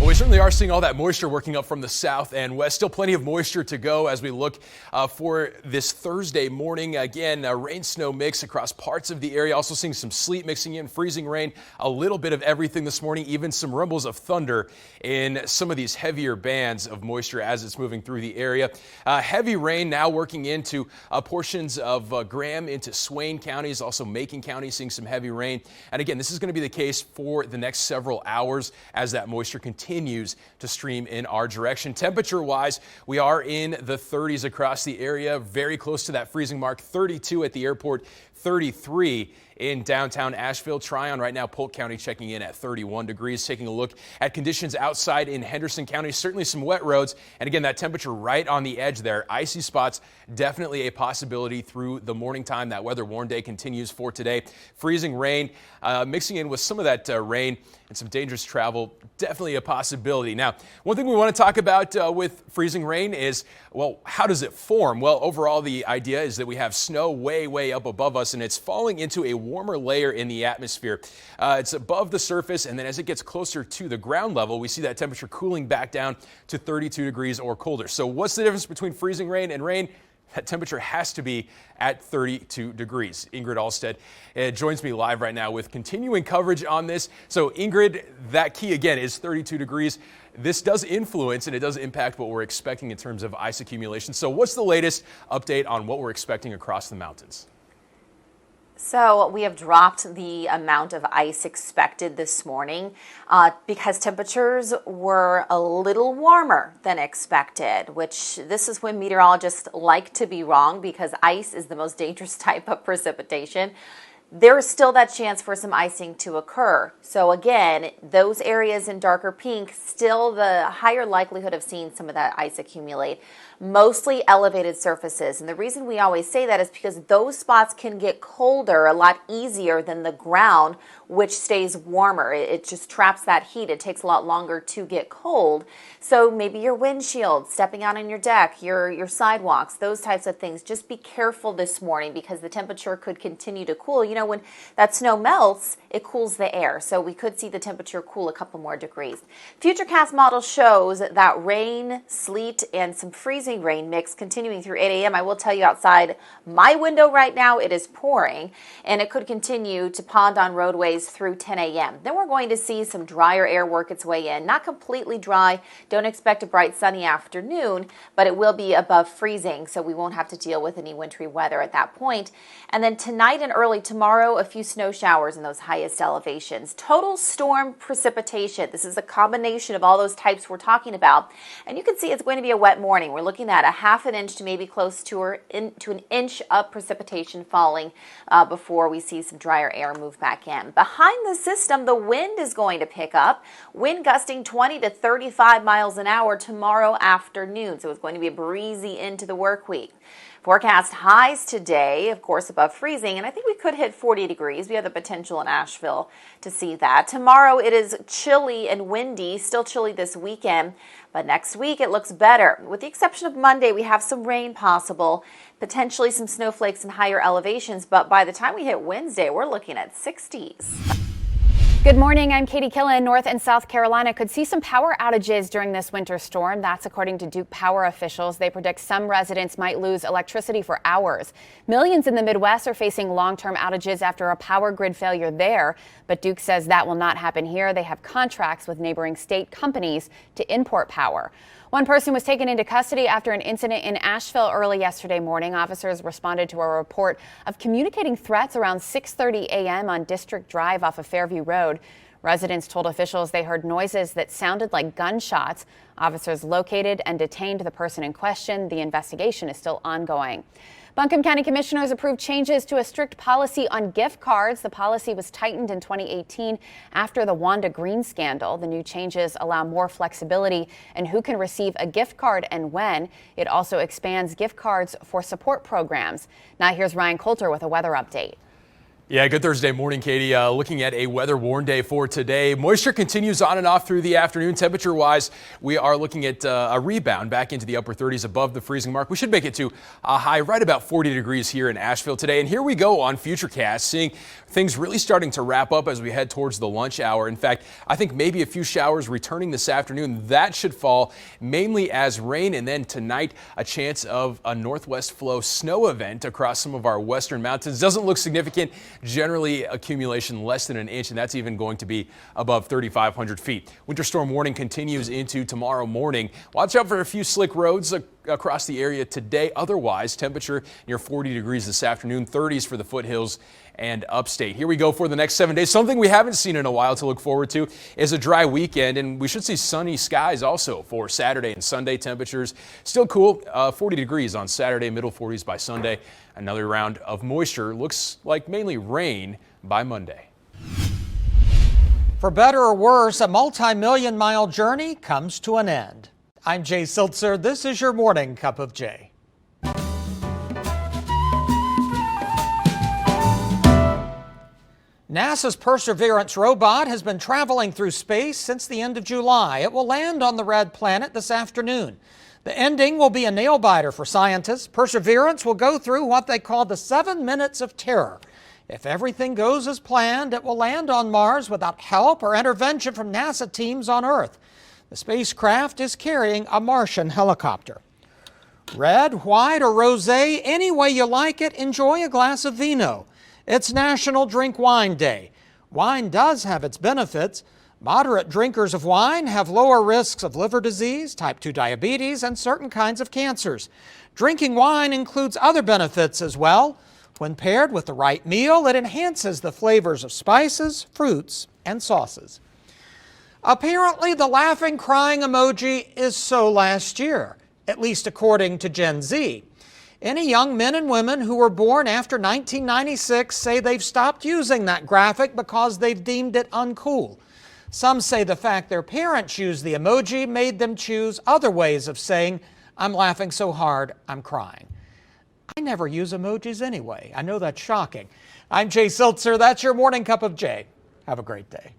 Well, we certainly are seeing all that moisture working up from the south and west. Still plenty of moisture to go as we look for this Thursday morning. Again, rain-snow mix across parts of the area. Also seeing some sleet mixing in, freezing rain, a little bit of everything this morning, even some rumbles of thunder in some of these heavier bands of moisture as it's moving through the area. Heavy rain now working into portions of Graham into Swain counties, also Macon County seeing some heavy rain. And again, this is going to be the case for the next several hours as that moisture continues to stream in our direction. Temperature-wise, we are in the 30s across the area, very close to that freezing mark. 32 at the airport, 33 in downtown Asheville. Tryon right now, Polk County checking in at 31 degrees. Taking a look at conditions outside in Henderson County, certainly some wet roads. And again, that temperature right on the edge there. Icy spots, definitely a possibility through the morning time. That weather warn day continues for today. Freezing rain mixing in with some of that rain and some dangerous travel, definitely a possibility. Now, one thing we want to talk about with freezing rain is, well, how does it form? Well, overall, the idea is that we have snow way up above us, and it's falling into a warmer layer in the atmosphere. It's above the surface, and then as it gets closer to the ground level, we see that temperature cooling back down to 32 degrees or colder. So what's the difference between freezing rain and rain? That temperature has to be at 32 degrees. Ingrid Alstead joins me live right now with continuing coverage on this. So Ingrid, that key again is 32 degrees. This does influence and it does impact what we're expecting in terms of ice accumulation. So what's the latest update on what we're expecting across the mountains? So we have dropped the amount of ice expected this morning because temperatures were a little warmer than expected, which this is when meteorologists like to be wrong because ice is the most dangerous type of precipitation. There is still that chance for some icing to occur. So again, those areas in darker pink, still the higher likelihood of seeing some of that ice accumulate. Mostly elevated surfaces. And the reason we always say that is because those spots can get colder a lot easier than the ground, which stays warmer. It just traps that heat. It takes a lot longer to get cold. So maybe your windshield, stepping out on your deck, your sidewalks, those types of things. Just be careful this morning because the temperature could continue to cool. You know, when that snow melts, it cools the air. So we could see the temperature cool a couple more degrees. Futurecast model shows that rain, sleet, and some freezing rain mix continuing through 8 a.m. I will tell you outside my window right now, it is pouring, and it could continue to pond on roadways through 10 a.m. Then we're going to see some drier air work its way in. Not completely dry. Don't expect a bright sunny afternoon, but it will be above freezing, so we won't have to deal with any wintry weather at that point. And then tonight and early tomorrow, a few snow showers in those highest elevations. Total storm precipitation. This is a combination of all those types we're talking about. And you can see it's going to be a wet morning. We're looking at a half an inch to maybe close to an inch of precipitation falling before we see some drier air move back in. Behind the system, the wind is going to pick up. Wind gusting 20 to 35 miles an hour tomorrow afternoon. So it's going to be a breezy into the work week. Forecast highs today, of course, above freezing, and I think we could hit 40 degrees. We have the potential in Asheville to see that. Tomorrow it is chilly and windy, still chilly this weekend, but next week it looks better. With the exception of Monday, we have some rain possible, potentially some snowflakes and higher elevations, but by the time we hit Wednesday, we're looking at 60s. Good morning, I'm Katie Killen. North and South Carolina could see some power outages during this winter storm. That's according to Duke Power officials. They predict some residents might lose electricity for hours. Millions in the Midwest are facing long-term outages after a power grid failure there. But Duke says that will not happen here. They have contracts with neighboring state companies to import power. One person was taken into custody after an incident in Asheville early yesterday morning. Officers responded to a report of communicating threats around 6:30 a.m. on District Drive off of Fairview Road. Residents told officials they heard noises that sounded like gunshots. Officers located and detained the person in question. The investigation is still ongoing. Buncombe County Commissioners approved changes to a strict policy on gift cards. The policy was tightened in 2018 after the Wanda Green scandal. The new changes allow more flexibility in who can receive a gift card and when. It also expands gift cards for support programs. Now here's Ryan Coulter with a weather update. Yeah, good Thursday morning, Katie. Looking at a weather-worn day for today. Moisture continues on and off through the afternoon. Temperature-wise, we are looking at a rebound back into the upper 30s above the freezing mark. We should make it to a high right about 40 degrees here in Asheville today. And here we go on Futurecast, seeing things really starting to wrap up as we head towards the lunch hour. In fact, I think maybe a few showers returning this afternoon. That should fall mainly as rain. And then tonight, a chance of a northwest flow snow event across some of our western mountains. Doesn't look significant. Generally accumulation less than an inch, and that's even going to be above 3,500 feet. Winter storm warning continues into tomorrow morning. Watch out for a few slick roads across the area today. Otherwise, temperature near 40 degrees this afternoon, 30s for the foothills and upstate. Here we go for the next 7 days. Something we haven't seen in a while to look forward to is a dry weekend, and we should see sunny skies also for Saturday and Sunday. Temperatures still cool, 40 degrees on Saturday, middle 40s by Sunday. Another round of moisture, looks like mainly rain by Monday. For better or worse, a multi-million-mile journey comes to an end. I'm Jay Siltzer. This is your morning cup of Jay. NASA's Perseverance robot has been traveling through space since the end of July. It will land on the red planet this afternoon. The ending will be a nail-biter for scientists. Perseverance will go through what they call the 7 minutes of terror. If everything goes as planned, it will land on Mars without help or intervention from NASA teams on Earth. The spacecraft is carrying a Martian helicopter. Red, white, or rosé, any way you like it, enjoy a glass of vino. It's National Drink Wine Day. Wine does have its benefits. Moderate drinkers of wine have lower risks of liver disease, type 2 diabetes, and certain kinds of cancers. Drinking wine includes other benefits as well. When paired with the right meal, it enhances the flavors of spices, fruits, and sauces. Apparently, the laughing, crying emoji is so last year, at least according to Gen Z. Any young men and women who were born after 1996 say they've stopped using that graphic because they've deemed it uncool. Some say the fact their parents used the emoji made them choose other ways of saying, "I'm laughing so hard, I'm crying." I never use emojis anyway. I know that's shocking. I'm Jay Siltzer. That's your morning cup of Jay. Have a great day.